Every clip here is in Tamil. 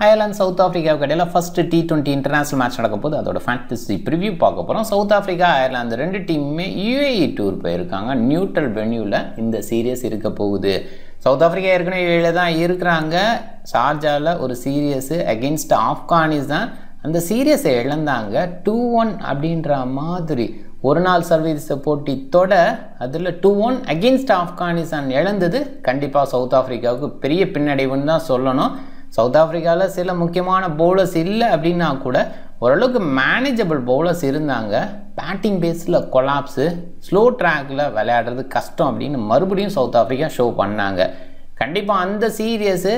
அயர்லாந்து சவுத் ஆஃப்ரிக்காவுக்கு இடையில ஃபர்ஸ்ட் T20 இன்டர்நேஷனல் மேட்ச் நடக்க போது அதோட ஃபேண்டசி ப்ரிவ்யூ பார்க்க போகிறோம். சவுத் ஆஃப்ரிக்கா அயர்லாந்து ரெண்டு டீமுமே UAE டூர் போயிருக்காங்க. நியூட்ரல் வென்யூவில் இந்த சீரியஸ் இருக்க போகுது. சவுத் ஆஃப்ரிக்கா ஏற்கனவே UAE தான் இருக்கிறாங்க. ஷார்ஜாவில் ஒரு சீரியஸ் அகெயின்ஸ்ட் ஆப்கானிஸ்தான் அந்த சீரியஸை இழந்தாங்க 2-1 அப்படின்ற மாதிரி. ஒரு நாள் சர்வீஸ் போட்டி தொட அதில் 2-1 அகெயின்ஸ்ட் ஆப்கானிஸ்தான் இழந்தது கண்டிப்பாக சவுத் ஆஃப்ரிக்காவுக்கு பெரிய பின்னடைவுன்னு தான் சொல்லணும். சவுத் ஆஃப்ரிக்காவில் சில முக்கியமான பவுலர்ஸ் இல்லை அப்படின்னா கூட ஓரளவுக்கு மேனேஜபிள் பவுலர்ஸ் இருந்தாங்க. பேட்டிங் பேஸில் கொலாப்ஸு, ஸ்லோ ட்ராக்கில் விளையாடுறது கஷ்டம் அப்படின்னு மறுபடியும் சவுத் ஆஃப்ரிக்கா ஷோ பண்ணாங்க. கண்டிப்பாக அந்த சீரியஸு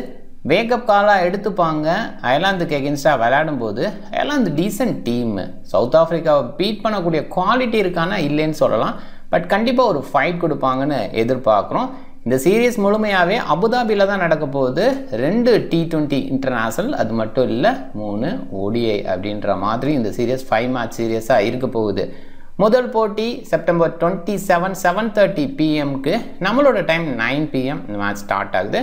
வேக்கப் காலாக எடுத்துப்பாங்க. அயர்லாந்துக்கு எகென்ஸ்டாக விளையாடும் போது அயர்லாந்து டீசன்ட் டீமு. சவுத் ஆஃப்ரிக்காவை பீட் பண்ணக்கூடிய குவாலிட்டி இருக்கானா இல்லைன்னு சொல்லலாம். பட் கண்டிப்பாக ஒரு ஃபைட் கொடுப்பாங்கன்னு எதிர்பார்க்குறோம். இந்த சீரீஸ் முழுமையாகவே அபுதாபியில் தான் நடக்க போகுது. 2 T20 இன்டர்நேஷனல், அது மட்டும் இல்லை 3 ODI அப்படின்ற மாதிரி இந்த சீரியஸ் 5 மேட்ச் சீரியஸாக இருக்க போகுது. முதல் போட்டி செப்டம்பர் 27 7:30 PM நம்மளோட டைம் 9 PM இந்த மேட்ச் ஸ்டார்ட் ஆகுது.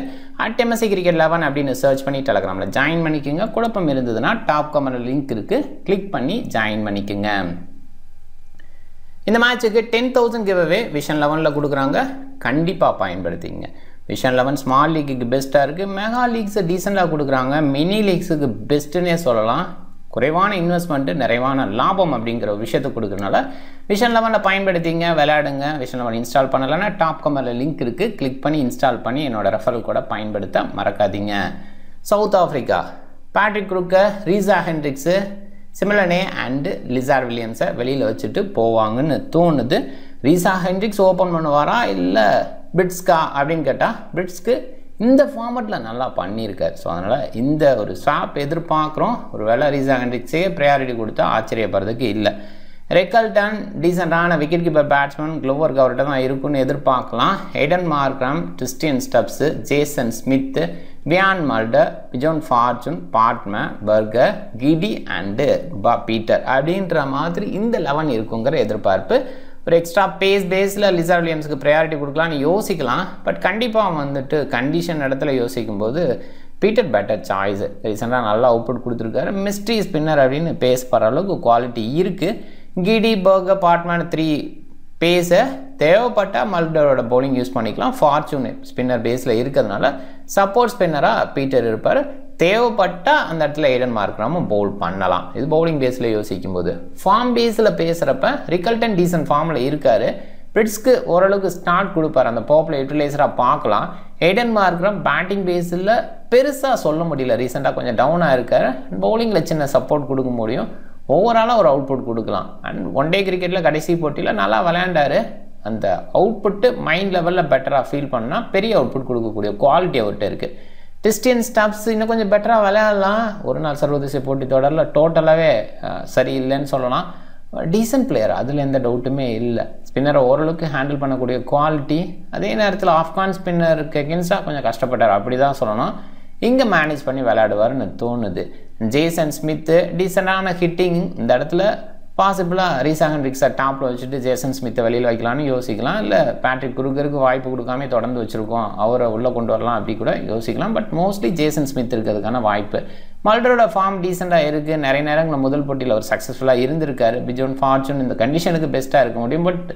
MSC Cricket 11 அப்படின்னு சர்ச் பண்ணி டெலகிராமில் ஜாயின் பண்ணிக்கோங்க. குழப்பம் இருந்ததுன்னா டாப் கமெண்ட் லிங்க் இருக்குது, கிளிக் பண்ணி ஜாயின் பண்ணிக்கோங்க. இந்த மேட்சுக்கு 10,000 கிவ்அவே விஷன் 11ல் கொடுக்குறாங்க. கண்டிப்பாக பயன்படுத்திங்க. விஷன் 11 ஸ்மால் லீக்குக்கு பெஸ்ட்டாக இருக்குது. மெகா லீக்ஸை டீசெண்டாக கொடுக்குறாங்க. மினி லீக்ஸுக்கு பெஸ்ட்டுன்னே சொல்லலாம். குறைவான இன்வெஸ்ட்மெண்ட்டு நிறைவான லாபம் அப்படிங்கிற ஒரு விஷயத்தை கொடுக்குறதுனால விஷன் 11ல் பயன்படுத்திங்க, விளையாடுங்க. விஷன் 11 இன்ஸ்டால் பண்ணலைன்னா டாப் கமெண்டில் லிங்க் இருக்குது, கிளிக் பண்ணி இன்ஸ்டால் பண்ணி என்னோடய ரெஃபரல் கூட பயன்படுத்த மறக்காதீங்க. சவுத் ஆஃப்ரிக்கா பேட்ரிக் குரூக்கர், ரீசா ஹென்ட்ரிக்ஸு, சிமிலனே அண்டு லிசார் வில்லியம்ஸை வெளியில் வச்சுட்டு போவாங்கன்னு தோணுது. ரீசா ஹென்ட்ரிக்ஸ் ஓப்பன் பண்ணுவாரா இல்லை பிரிட்ஸ்கா அப்படின்னு கேட்டால் பிரிட்ஸ்க்கு இந்த ஃபார்மெட்டில் நல்லா பண்ணியிருக்கார். ஸோ அதனால் இந்த ஒரு ஸ்வாப் எதிர்பார்க்குறோம். ஒரு வேளை ரீசா ஹென்ட்ரிக்ஸே ப்ரையாரிட்டி கொடுத்தா ஆச்சரியப்படுறதுக்கு இல்லை. ரெக்கல்டன் டீசெண்டான விக்கெட் கீப்பர் பேட்ஸ்மேன் க்ளோவர் கவர்கிட்ட தான் இருக்குன்னு எதிர்பார்க்கலாம். Aiden Markram, Christian Stubbs, Jason Smith, Wiaan Mulder, Bjorn Fortuin, Baartman, Burger, கிடி அண்டு பீட்டர் அப்படின்ற மாதிரி இந்த 11 இருக்குங்கிற எதிர்பார்ப்பு. ஒரு எக்ஸ்ட்ரா பேஸில் லிசார் வில்லியம்ஸுக்கு ப்ரையாரிட்டி கொடுக்கலான்னு யோசிக்கலாம். பட் கண்டிப்பாக வந்துட்டு கண்டிஷன் இடத்துல யோசிக்கும்போது பீட்டர் பெட்டர் சாய்ஸு. ரீசெண்டாக நல்லா அவுட்புட் கொடுத்துருக்காரு. மிஸ்ட்ரி ஸ்பின்னர் அப்படின்னு பேசப்படுற அளவுக்கு குவாலிட்டி இருக்குது. கிடி, பர்கர், பாட்மேன் 3 பேஸை தேவைப்பட்டால் மல்டரோட பவுலிங் யூஸ் பண்ணிக்கலாம். ஃபார்ச்சூன் ஸ்பின்னர் பேஸில் இருக்கிறதுனால சப்போர்ட் ஸ்பின்னராக பீட்டர் இருப்பார். தேவைப்பட்டால் அந்த இடத்துல எடன் மார்க்ரமும் பவுல் பண்ணலாம். இது பவுலிங் பேஸில் யோசிக்கும்போது. ஃபார்ம் பேஸில் பேசுகிறப்ப ரிக்கல்டன் டீசன்ட் ஃபார்மில் இருக்கார். பிரிட்ஸ்க்கு ஓரளவுக்கு ஸ்டார்ட் கொடுப்பார். அந்த பவர்ல யூட்டிலைசராக பார்க்கலாம். எடன் மார்க்ரம் பேட்டிங் பேஸில் பெருசாக சொல்ல முடியல. ரீசெண்டாக கொஞ்சம் டவுனாக இருக்கார். பவுலிங்கில் சின்ன சப்போர்ட் கொடுக்க முடியும். ஓவராலாக ஒரு அவுட்புட் கொடுக்கலாம். அண்ட் ஒன் டே கிரிக்கெட்டில் கடைசி போட்டியில் நல்லா விளையாண்டார். அந்த அவுட்புட்டு மைண்ட் லெவலில் பெட்டராக ஃபீல் பண்ணால் பெரிய அவுட்புட் கொடுக்கக்கூடிய குவாலிட்டி அவர்கிட்ட இருக்குது. கிறிஸ்டியன் ஸ்டப்ஸ் இன்னும் கொஞ்சம் பெட்டராக விளையாடலாம். ஒரு நாள் சர்வதேச போட்டி தொடரில் டோட்டலாகவே சரியில்லைன்னு சொல்லலாம். டீசன்ட் பிளேயர், அதில் எந்த டவுட்டுமே இல்லை. ஸ்பின்னரை ஓரளவுக்கு ஹேண்டில் பண்ணக்கூடிய குவாலிட்டி. அதே நேரத்தில் ஆப்கான் ஸ்பின்னருக்கு எகென்ஸ்டாக கொஞ்சம் கஷ்டப்பட்டார் அப்படி தான் சொல்லணும். இங்கே மேனேஜ் பண்ணி விளையாடுவார்னு தோணுது. ஜேசன் ஸ்மித்து டீசெண்டான ஹிட்டிங். இந்த இடத்துல பாசிபிளாக ரீசா ஹென்ட்ரிக்ஸை டாப்பில் வச்சுட்டு ஜேசன் ஸ்மித்தை வெளியில் வைக்கலான்னு யோசிக்கலாம். இல்லை பேட்ரிக் குரூக்கருக்கு வாய்ப்பு கொடுக்காம தொடர்ந்து வச்சுருக்கோம், அவரை உள்ளே கொண்டு வரலாம் அப்படி கூட யோசிக்கலாம். பட் மோஸ்ட்லி ஜேசன் ஸ்மித் இருக்கிறதுக்கான வாய்ப்பு. மல்டரோட ஃபார்ம் டீசெண்டாக இருக்குது. நிறைய நேரங்கள் முதல் போட்டியில் அவர் சக்ஸஸ்ஃபுல்லாக இருந்திருக்காரு. பிஜோன் ஃபார்ச்சூன் இந்த கண்டிஷனுக்கு பெஸ்ட்டாக இருக்க முடியும். பட்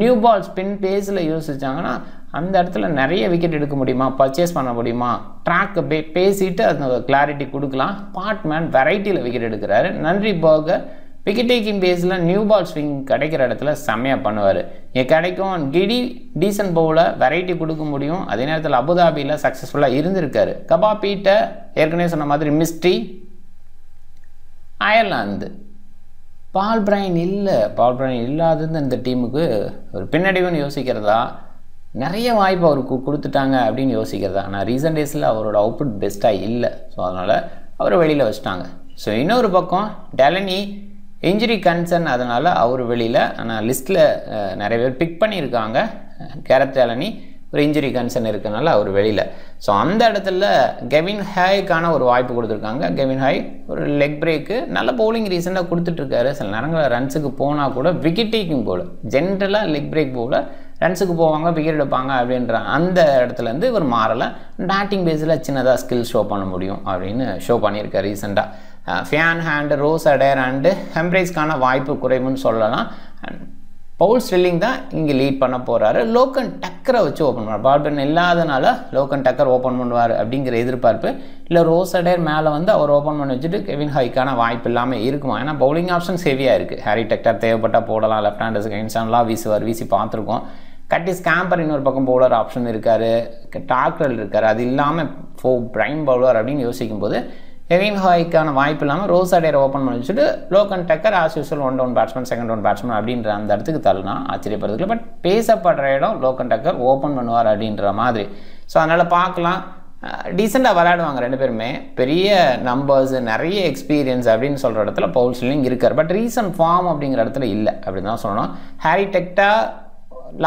நியூ பால் ஸ்பின் பேஸில் யோசிச்சாங்கன்னா அந்த இடத்துல நிறைய விக்கெட் எடுக்க முடியுமா, பர்ச்சேஸ் பண்ண முடியுமா, ட்ராக்கை பேசிட்டு அந்த கிளாரிட்டி கொடுக்கலாம். பாட்மேன் வெரைட்டியில் விக்கெட் எடுக்கிறாரு. நன்றி பர்கர் விக்கெட் டேக்கிங் பேஸில் நியூ பால் ஸ்விங் கிடைக்கிற இடத்துல செம்மையாக பண்ணுவார். இங்கே கிடைக்கும். கிடி டீசன்ட் பவுலில் வெரைட்டி கொடுக்க முடியும். அதே நேரத்தில் அபுதாபியில் சக்ஸஸ்ஃபுல்லாக இருந்திருக்காரு. கபா பீட்டர் ஏற்கனவே சொன்ன மாதிரி மிஸ்ட்ரி. அயர்லாந்து பால் பிரைன் இல்லை. பால் பிரைன் இல்லாதது இந்த டீமுக்கு ஒரு பின்னடைவுன்னு யோசிக்கிறதா, நிறைய வாய்ப்பு அவருக்கு கொடுத்துட்டாங்க அப்படின்னு யோசிக்கிறதா. ஆனால் ரீசன்ட் டேஸில் அவரோட அவுட்புட் பெஸ்ட்டாக இல்லை. ஸோ அதனால் அவரை வெளியில் வச்சுட்டாங்க. ஸோ இன்னொரு பக்கம் டெலனி இன்ஜுரி கன்சர்ன், அதனால் அவர் வெளியில். ஆனால் லிஸ்ட்டில் நிறைய பேர் பிக் பண்ணியிருக்காங்க. கேரட் டெலனி ஒரு இன்ஜுரி கன்சர்ன் இருக்கிறதுனால அவர் வெளியில். ஸோ அந்த இடத்துல கெவின் ஹாய்க்கான ஒரு வாய்ப்பு கொடுத்துருக்காங்க. கெவின் ஹாய் ஒரு லெக் பிரேக்கு நல்ல பவுலிங் ரீசெண்டாக கொடுத்துட்ருக்காரு. சில நேரங்களில் ரன்ஸுக்கு போனால் கூட விக்கெட் டேக்கிங் போல் ஜென்ரலாக லெக் பிரேக் போல் ரன்ஸுக்கு போவாங்க, விக்கெட் எடுப்பாங்க அப்படின்ற அந்த இடத்துலேருந்து இவர் மாறலை. பேட்டிங் பேஸில் சின்னதாக ஸ்கில் ஷோ பண்ண முடியும் அப்படின்னு ஷோ பண்ணியிருக்கார் ரீசெண்டாக. ஃபியான் ஹேண்டு, ரோஸ் அடேர் அண்டு ஹெம்ப்ரைஸ்க்கான வாய்ப்பு குறைவுன்னு சொல்லலாம். பவுல் ஸ்டில்லிங் தான் இங்கே லீட் பண்ண போகிறாரு. லோக்கன் டக்கரை வச்சு ஓப்பன் பண்ணுவார். பால்பென் இல்லாதனால லோக்கன் டக்கர் ஓப்பன் பண்ணுவார் அப்படிங்கிற எதிர்பார்ப்பு. இல்லை ரோஸ் அடேர் மேலே வந்து அவர் ஓப்பன் பண்ணி வச்சுட்டு கெவின் ஹாய்க்கான வாய்ப்பு இல்லாமல் இருக்குமா? ஏன்னா பவுலிங் ஆப்ஷன்ஸ் ஹெவியாக இருக்குது. ஹாரி டெக்டர் தேவைப்பட்டால் போடலாம். லெஃப்ட் ஹேண்டர்ஸுக்கு இன்ஸ்டான்லாம் வீசி பார்த்துருக்கோம். கட்டிஸ் கேம்பர் இன்னொரு பக்கம் பவுலர் ஆப்ஷன் இருக்கார். டாக்ரல் இருக்கார். அது இல்லாமல் பிரைம் பவுலர் அப்படின்னு யோசிக்கும்போது கெவின் ஹாய்க்கான வாய்ப்பு இல்லாமல் ரோஸ் அடேரை ஓப்பன் பண்ணி வச்சுட்டு Lorcan Tucker as usual 1 down batsman, 2nd down batsman அப்படின்ற அந்த இடத்துக்கு தள்ளினா ஆச்சரியப்படுறதுல. பட் பேசப்படுற இடம் லோக்கன் டக்கர் ஓப்பன் பண்ணுவார் அப்படின்ற மாதிரி. ஸோ அதனால் பார்க்கலாம். டீசெண்டாக விளையாடுவாங்க ரெண்டு பேருமே. பெரிய நம்பர்ஸ், நிறைய எக்ஸ்பீரியன்ஸ் அப்படின்னு சொல்கிற இடத்துல பவுல் ஸ்டில்லிங் இருக்கார். பட் ரீசன்ட் ஃபார்ம் அப்படிங்கிற இடத்துல இல்லை அப்படின்னு தான் சொல்லணும். ஹாரி டெக்டர்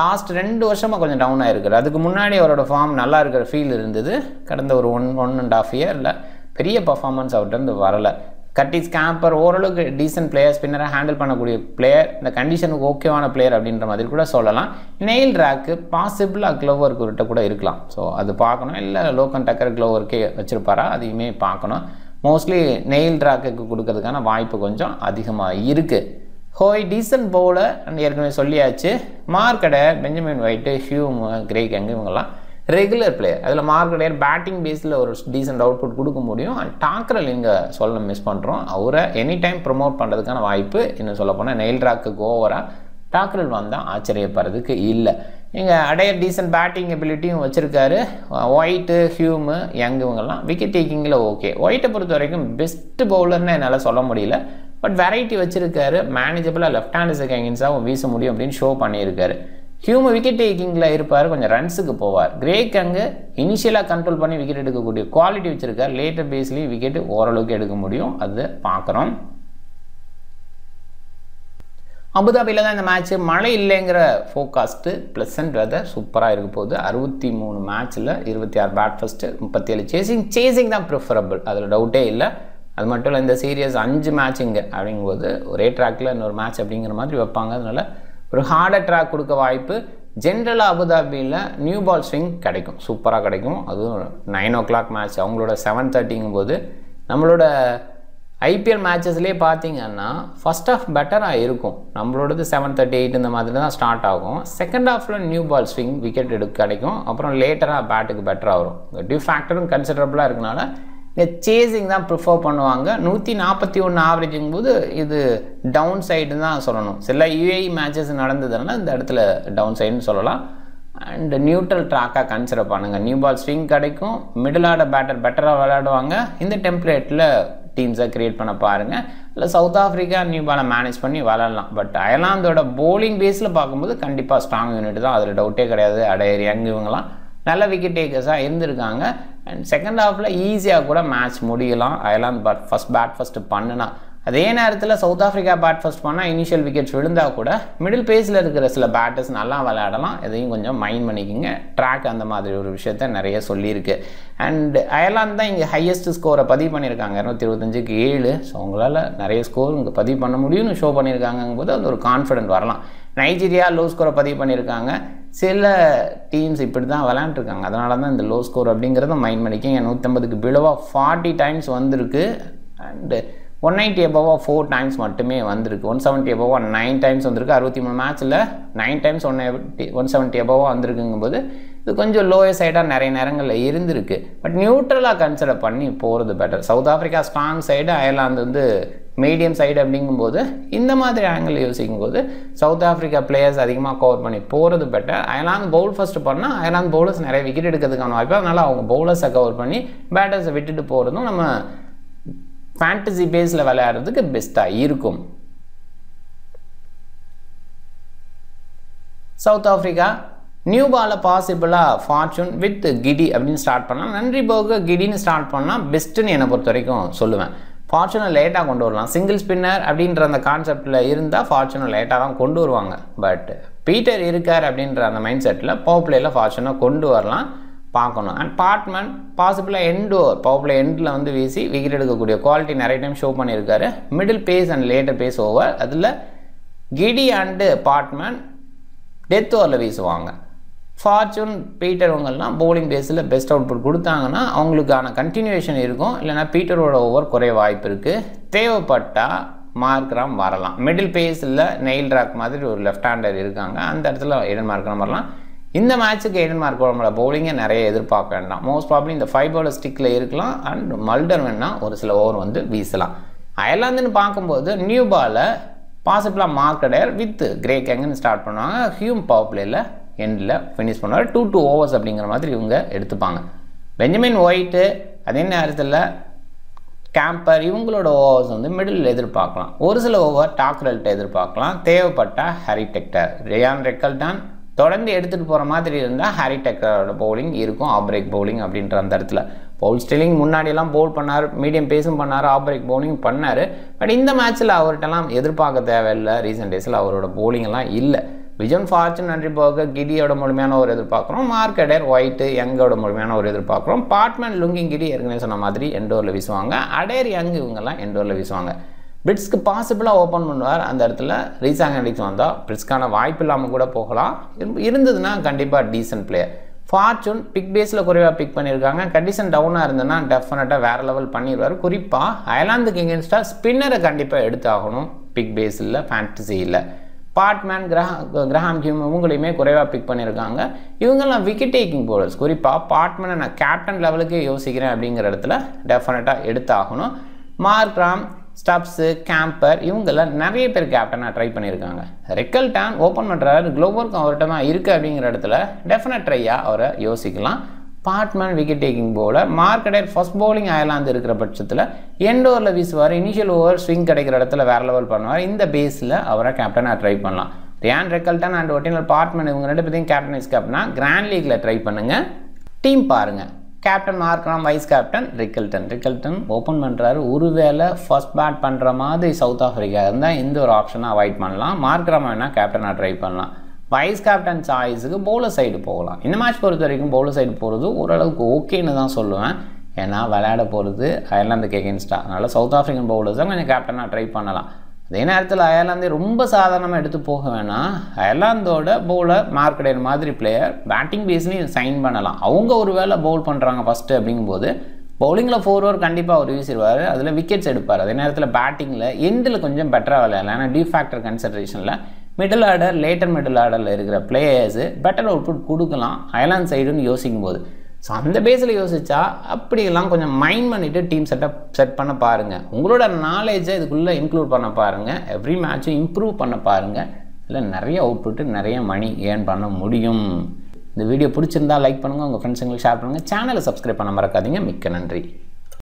லாஸ்ட் 2 வருஷமாக கொஞ்சம் டவுன் ஆகிருக்காரு. அதுக்கு முன்னாடி அவரோட ஃபார்ம் நல்லா இருக்கிற ஃபீல் இருந்தது. கடந்த ஒரு 1.5 இயரில் பெரிய பர்ஃபார்மன்ஸ் அவர்கிட்ட வரலை. கட்டிஸ் கேம்பர் ஓரளவுக்கு டீசென்ட் பிளேயர், ஸ்பின்னராக ஹேண்டில் பண்ணக்கூடிய பிளேயர், இந்த கண்டிஷனுக்கு ஓகேவான பிளேயர் அப்படின்ற மாதிரி கூட சொல்லலாம். நெயில் ராக்கு பாசிபிளாக க்ளோவர்கிட்ட கூட இருக்கலாம். ஸோ அது பார்க்கணும். இல்லை லோக்கன் டக்கர் க்ளோவர்க்கே வச்சுருப்பாரா, அதையுமே பார்க்கணும். மோஸ்ட்லி நெயில் ராக்குக்கு கொடுக்கறதுக்கான வாய்ப்பு கொஞ்சம் அதிகமாக இருக்குது. ஹோய் டீசன்ட் பவுலர் ஏற்கனவே சொல்லியாச்சு. மார்க்கடேர், பெஞ்சமின் ஒயிட்டு, ஹியூம், கிரேக் எங்கே இவங்கெல்லாம் ரெகுலர் பிளேயர். அதில் மார்க்கடேர் பேட்டிங் பேஸில் ஒரு டீசென்ட் அவுட்புட் கொடுக்க முடியும். அண்ட் டாக்ரல் இங்கே சொல்ல மிஸ் பண்ணுறோம். அவரை எனி டைம் ப்ரொமோட் பண்ணுறதுக்கான வாய்ப்பு இன்னும் சொல்ல போனால் நெயில் ராக்குக்கு ஓவராக டாக்ரல் வந்தால் ஆச்சரியப்படுறதுக்கு இல்லை. இங்கே அடையர் டீசென்ட் பேட்டிங் எபிலிட்டியும் வச்சுருக்காரு. ஒயிட்டு, ஹியூமு, யங் இவங்கெல்லாம் விக்கெட் டேக்கிங்கில் ஓகே. ஒயிட்டை பொறுத்த வரைக்கும் பெஸ்ட் பவுலர்னு என்னால் சொல்ல முடியல. பட் வெரைட்டி வச்சுருக்காரு. மேனேஜபிளாக லெஃப்ட் ஹேண்டர்ஸுக்கு அகெயின்ஸ்டாக வீச முடியும் அப்படின்னு ஷோ பண்ணியிருக்காரு. ஹியூம விக்கெட் டேக்கிங்கில் இருப்பார், கொஞ்சம் ரன்ஸுக்கு போவார். கிரேக் அங்கே இனிஷியலாக கண்ட்ரோல் பண்ணி விக்கெட் எடுக்கக்கூடிய குவாலிட்டி வச்சுருக்கார். லேட்டர் பேஸ்லேயும் விக்கெட் ஓரளவுக்கு எடுக்க முடியும். அது பார்க்குறோம். அபுதாபியில் தான் இந்த மேட்ச்சு. மழை இல்லைங்கிற ஃபோக்காஸ்ட்டு, ப்ளசன்ட் வெதர், சூப்பராக இருக்க போகுது. 63 மேட்ச்சில் 26 பேட் ஃபஸ்ட்டு, 37 சேசிங் தான் ப்ரிஃபரபிள், அதில் டவுட்டே இல்லை. அது மட்டும் இல்லை, இந்த சீரியஸ் 5 மேட்சிங்க அப்படிங்கும்போது ஒரே ட்ராக்கில் இன்னொரு மேட்ச் அப்படிங்கிற மாதிரி வைப்பாங்க. அதனால் ஒரு ஹார்டர் ட்ராக் கொடுக்க வாய்ப்பு. ஜென்ரலாக அபுதாபியில் நியூ பால் ஸ்விங் கிடைக்கும், சூப்பராக கிடைக்கும். அதுவும் 9 o'clock மேட்ச், அவங்களோட 7:30ங்கும் போது. நம்மளோட ஐபிஎல் மேட்சஸ்லேயே பார்த்தீங்கன்னா ஃபஸ்ட் ஹாஃப் பெட்டராக இருக்கும். நம்மளோடது 7:30, 8 இந்த மாதிரி தான் ஸ்டார்ட் ஆகும். செகண்ட் ஹாஃபில் நியூ பால் ஸ்விங் விக்கெட் கிடைக்கும். அப்புறம் லேட்டராக பேட்டுக்கு பெட்டராக வரும். டியூ ஃபேக்டரும் கன்சிடரபுளாக இருக்கனால இந்த சேசிங் தான் ப்ரிஃபர் பண்ணுவாங்க. 141 ஆவரேஜிங் போது இது டவுன் சைடு தான் சொல்லணும். சில யூஏஇ மேட்சஸ் நடந்ததுனால இந்த இடத்துல டவுன் சைடுன்னு சொல்லலாம். அண்ட் நியூட்ரல் ட்ராக்காக கன்சிடர் பண்ணுங்கள். நியூ பால் ஸ்விங் கிடைக்கும். மிடில் ஆர்டர் பேட்டர் பெட்டராக விளையாடுவாங்க. இந்த டெம்ப்ளேட்டில் டீம்ஸை க்ரியேட் பண்ண பாருங்கள். இல்லை சவுத் ஆஃப்ரிக்கா நியூ பாலை மேனேஜ் பண்ணி விளையாடலாம். பட் அயர்லாந்தோட போலிங் பேஸில் பார்க்கும்போது கண்டிப்பாக ஸ்ட்ராங் யூனிட் தான், அதில் டவுட்டே கிடையாது. அடையர், யங் இவங்கெல்லாம் நல்ல விக்கெட் டேக்கர்ஸாக இருந்திருக்காங்க. அண்ட் செகண்ட் ஹாஃபில் ஈஸியாக கூட மேட்ச் முடியலாம். அயர்லாந்து பேட் ஃபஸ்ட்டு பண்ணுனா. அதே நேரத்தில் சவுத் ஆஃப்ரிக்கா பேட் ஃபஸ்ட் பண்ணால் இனிஷியல் விக்கெட்ஸ் விழுந்தால் கூட மிடில் பேஸில் இருக்கிற சில பேட்டர்ஸ் நல்லா விளையாடலாம். எதையும் கொஞ்சம் மைண்ட் பண்ணிக்கிங்க. ட்ராக் அந்த மாதிரி ஒரு விஷயத்த நிறைய சொல்லியிருக்கு. அண்ட் அயர்லாந்து தான் இங்கே ஹையஸ்ட் ஸ்கோரை பதிவு பண்ணியிருக்காங்க, 225க்கு 7. ஸோ அவங்களால நிறைய ஸ்கோர் இங்கே பதிவு பண்ண முடியும்னு ஷோ பண்ணியிருக்காங்கும் போது அது ஒரு கான்ஃபிடென்ட் வரலாம். நைஜீரியா லோ ஸ்கோரை பதிவு பண்ணியிருக்காங்க. சில டீம்ஸ் இப்படி தான் விளையாண்டுருக்காங்க. அதனால தான் இந்த லோ ஸ்கோர் அப்படிங்கிறத மைண்ட் பண்ணிக்கிங்க. 150க்கு பிலோவாக 40 டைம்ஸ் வந்திருக்கு. அண்டு 190 above 4 டைம்ஸ் மட்டுமே வந்திருக்கு. 170 above 9 டைம்ஸ் வந்திருக்கு. 63 மேட்ச்சில் 9 டைம்ஸ் 170 above வந்திருக்குங்கும்போது இது கொஞ்சம் லோயர் சைடாக நிறைய நேரங்களில் இருந்திருக்கு. பட் நியூட்ரலாக கன்சிடர் பண்ணி போகிறது better. South Africa strong side, Ireland வந்து மீடியம் சைடு அப்படிங்கும்போது இந்த மாதிரி ஆங்கிள் யோசிக்கும்போது சவுத் ஆஃப்ரிக்கா பிளேயர்ஸ் அதிகமாக கவர் பண்ணி போகிறது பெட்டர். அயர்லாந்து பவுல் ஃபஸ்ட்டு பண்ணால் அயர்லாந்து பவுலர்ஸ் நிறைய விக்கெட் எடுக்கிறதுக்கான வாய்ப்பு. அதனால் அவங்க பவுலர்ஸை கவர் பண்ணி பேட்டர்ஸை விட்டுட்டு போகிறதும் நம்ம ஃபேண்டசி பேஸில் விளையாடுறதுக்கு பெஸ்ட்டாக இருக்கும். சவுத் ஆஃப்ரிக்கா நியூ பாலில் பாசிபிளாக ஃபார்ச்சூன் வித் கிடி அப்படின்னு ஸ்டார்ட் பண்ணலாம். நன்றி போக கிடின்னு ஸ்டார்ட் பண்ணால் பெஸ்ட்டுன்னு என்னை பொறுத்த வரைக்கும் சொல்லுவேன். ஃபார்ச்சூனை லேட்டாக கொண்டு வரலாம். சிங்கிள் ஸ்பின்னர் அப்படின்ற அந்த கான்செப்டில் இருந்தால் ஃபார்ச்சூனை லேட்டாக தான் கொண்டு வருவாங்க. பட் பீட்டர் இருக்கார் அப்படின்ற அந்த மைண்ட் செட்டில் பவர் பிளேயில் ஃபார்ச்சூனை கொண்டு வரலாம், பார்க்கணும். அண்ட் பார்ட்மன் பாசிபிளாக எண்ட் ஓவர் பவர் பிளே எண்டில் வந்து வீசி விக்கெட் எடுக்கக்கூடிய குவாலிட்டி நிறைய டைம் ஷோ பண்ணியிருக்காரு. Middle phase and later phase over, அதில் கிடி அண்டு பார்ட்மன் டெத் ஓவரில் வீசுவாங்க. ஃபார்ச்சூன் பீட்டர் இவங்கெல்லாம் பவுலிங் பேஸில் பெஸ்ட் அவுட்புட் கொடுத்தாங்கன்னா அவங்களுக்கான கண்டினியூஷன் இருக்கும். இல்லைனா பீட்டரோட ஓவர் குறைய வாய்ப்பு இருக்குது. தேவைப்பட்டால் மார்க்ராம் வரலாம். மிடில் பேஸில் நெயில் ராக் மாதிரி ஒரு லெஃப்ட் ஹேண்டர் இருக்காங்க, அந்த இடத்துல ஏடன் மார்க்ராம் வரலாம். இந்த மேட்ச்சுக்கு ஏடன் மார்க்ராமோட பவுலிங்கை நிறைய எதிர்பார்க்க வேண்டாம். மோஸ்ட் ப்ராப்ளி இந்த 5 bowler ஸ்டிக்கில் இருக்கலாம். அண்ட் மல்டர் வேணால் ஒரு சில ஓவர் வந்து வீசலாம். அயர்லாந்துன்னு பார்க்கும்போது நியூ பாலை பாசிபிளாக மார்க்கடர் வித் கிரேக் எங்கன்னு ஸ்டார்ட் பண்ணுவாங்க. ஹியூம் பவர் பிளேயில் எண்டில் ஃபினிஷ் பண்ணுவார். 2 overs அப்படிங்கிற மாதிரி இவங்க எடுத்துப்பாங்க. பெஞ்சமின் ஒயிட்டு அதே நேரத்தில் கேம்பர் இவங்களோட ஓவர்ஸ் வந்து மிடில் எதிர்பார்க்கலாம். ஒரு சில ஓவர் டாக்ரெல்ட்ட எதிர்பார்க்கலாம். தேவைப்பட்ட ஹாரி டெக்டர், ரியான் ரெக்கல்டன் தொடர்ந்து எடுத்துகிட்டு போகிற மாதிரி இருந்தால் ஹாரி டெக்டரோட பவுலிங் இருக்கும். ஆஃப் பிரேக் பவுலிங் அப்படின்ற அந்த இடத்துல பவுல் ஸ்டில்லிங் முன்னாடியெல்லாம் பவுல் பண்ணார், மீடியம் பேஸும் பண்ணார், ஆஃப் பிரேக் பவுலிங் பண்ணார். பட் இந்த மேட்ச்சில் அவர்கிட்டலாம் எதிர்பார்க்க தேவையில்லை. ரீசெண்ட் டேஸில் அவரோட பவுலிங்கெல்லாம் இல்லை. விஜன் ஃபார்ச்சூன் நன்றி போக கிடியோட முழுமையான ஒரு எதிர்பார்க்குறோம். மார்க்கடர் ஒயிட்டு யங்கோட முழுமையான ஒரு எதிர்பார்க்குறோம். பார்ட்மேன் லுங்கிங் கிடி ஏற்கனவே சொன்ன மாதிரி எண்டோரில் வீசுவாங்க. அடேர் யங் இவங்கெல்லாம் எண்டோரில் வீசுவாங்க. பிரிட்ஸ்க்கு பாசிபிளாக ஓப்பன் பண்ணுவார். அந்த இடத்துல ரீசாங் ஹெண்டிக்ஸ் வந்தால் பிரிட்ஸ்க்கான வாய்ப்பு இல்லாமல் கூட போகலாம். இருந்ததுன்னா கண்டிப்பாக டீசன்ட் பிளேயர். ஃபார்ச்சூன் பிக் பேஸில் குறைவாக பிக் பண்ணியிருக்காங்க. கண்டிஷன் டவுனாக இருந்ததுன்னா டெஃபினட்டாக வேறு லெவல் பண்ணிடுவார். குறிப்பாக அயர்லாந்துக்கு எகென்ஸ்டாக ஸ்பின்னரை கண்டிப்பாக எடுத்தாகணும். பிக் பேஸில் ஃபேண்டசி இல்லை. பார்ட்மேன் கிரஹாம் ஹியூம் இவங்களையுமே குறைவாக பிக் பண்ணியிருக்காங்க. இவங்கெல்லாம் விக்கெட் டேக்கிங் பவுலர்ஸ். குறிப்பாக பார்ட்மேனை நான் கேப்டன் லெவலுக்கே யோசிக்கிறேன் அப்படிங்கிற இடத்துல டெஃபினட்டாக எடுத்தாகணும். மார்க்ராம், ஸ்டப்ஸு, கேம்பர் இவங்கெல்லாம் நிறைய பேர் கேப்டனாக ட்ரை பண்ணியிருக்காங்க. ரெக்கல்டன் ஓப்பன் பண்ணுறாரு, க்ளோவர்க்கு அவர்கிட்ட தான் இருக்குது அப்படிங்கிற இடத்துல டெஃபினட் ட்ரையாக அவரை யோசிக்கலாம். Baartman wicket taking bowler. மார்க்கடர் ஃபர்ஸ்ட் பவுலிங் அயர்லாந்து இருக்கிற பட்சத்தில் எண்ட் ஓவரில் வீசுவார். இனிஷியல் ஓவர் ஸ்விங் கிடைக்கிற இடத்துல வேறு லெவல் பண்ணுவார். இந்த பேஸில் அவரை கேப்டனாக ட்ரை பண்ணலாம். ரியான் ரெக்கல்டன் அண்ட் ஒட்டினல் பார்ட்மேன் இவங்க 2 பேரையும் கேப்டன் வைஸ் கேப்டனாக கிராண்ட் லீக்கில் ட்ரை பண்ணுங்கள். டீம் பாருங்கள். Captain Markram, vice captain Rickelton open பண்ணுறாரு. ஒருவேளை ஃபர்ஸ்ட் பேட் பண்ணுற மாதிரி சவுத் ஆஃப்ரிக்கா இருந்தால் இந்த ஒரு ஆப்ஷனை அவாய்ட் பண்ணலாம். மார்க்ராம் வேணால் கேப்டனாக ட்ரை பண்ணலாம். வைஸ் கேப்டன் சாய்ஸுக்கு பவுலர் சைடு போகலாம். இந்த மேட்ச் பொறுத்த வரைக்கும் பவுலர் சைடு போகிறது ஓரளவுக்கு ஓகேன்னு தான் சொல்லுவேன். ஏன்னா விளையாட போகிறது அயர்லாந்துக்கு எகென்ஸ்டாக. அதனால் சவுத் ஆஃப்ரிக்கன் பவுலர்ஸ் தான் கொஞ்சம் கேப்டனாக ட்ரை பண்ணலாம். அதே நேரத்தில் அயர்லாந்தே ரொம்ப சாதாரணமாக எடுத்து போக வேணாம். அயர்லாந்தோட பவுலர் மார்க்கடர் மாதிரி பிளேயர் பேட்டிங் பேஸ்லேயும் சைன் பண்ணலாம். அவங்க ஒரு வேளை பவுல் பண்ணுறாங்க ஃபஸ்ட்டு அப்படிங்கும்போது பவுலிங்கில் 4 over கண்டிப்பாக அவர் வீசிடுவார். அதில் விக்கெட்ஸ் எடுப்பார். அதே நேரத்தில் பேட்டிங்கில் எண்டில் கொஞ்சம் பெட்டராக விளையாடலாம். ஏன்னா டி ஃபேக்டர் கன்சிடரேஷனில் மிடில் ஆர்டர், லேட்டர் மிடில் ஆர்டரில் இருக்கிற பிளேயர்ஸு பெட்டர் அவுட்புட் கொடுக்கலாம் அயர்லாந்து சைடுன்னு யோசிக்கும் போது. ஸோ அந்த பேஸில் யோசிச்சா அப்படியெல்லாம் கொஞ்சம் மைண்ட் பண்ணிவிட்டு டீம் செட் பண்ண பாருங்கள். உங்களோட நாலேஜை இதுக்குள்ளே இன்க்ளூட் பண்ண பாருங்கள். எவ்ரி மேட்சும் இம்ப்ரூவ் பண்ண பாருங்கள். இதில் நிறைய அவுட்புட்டு நிறைய மணி ஏர்ன் பண்ண முடியும். இந்த வீடியோ பிடிச்சிருந்தா லைக் பண்ணுங்கள், உங்கள் ஃப்ரெண்ட்ஸுங்களுக்கு ஷேர் பண்ணுங்கள். சேனலை சப்ஸ்கிரைப் பண்ண மறக்காதீங்க. மிக்க நன்றி.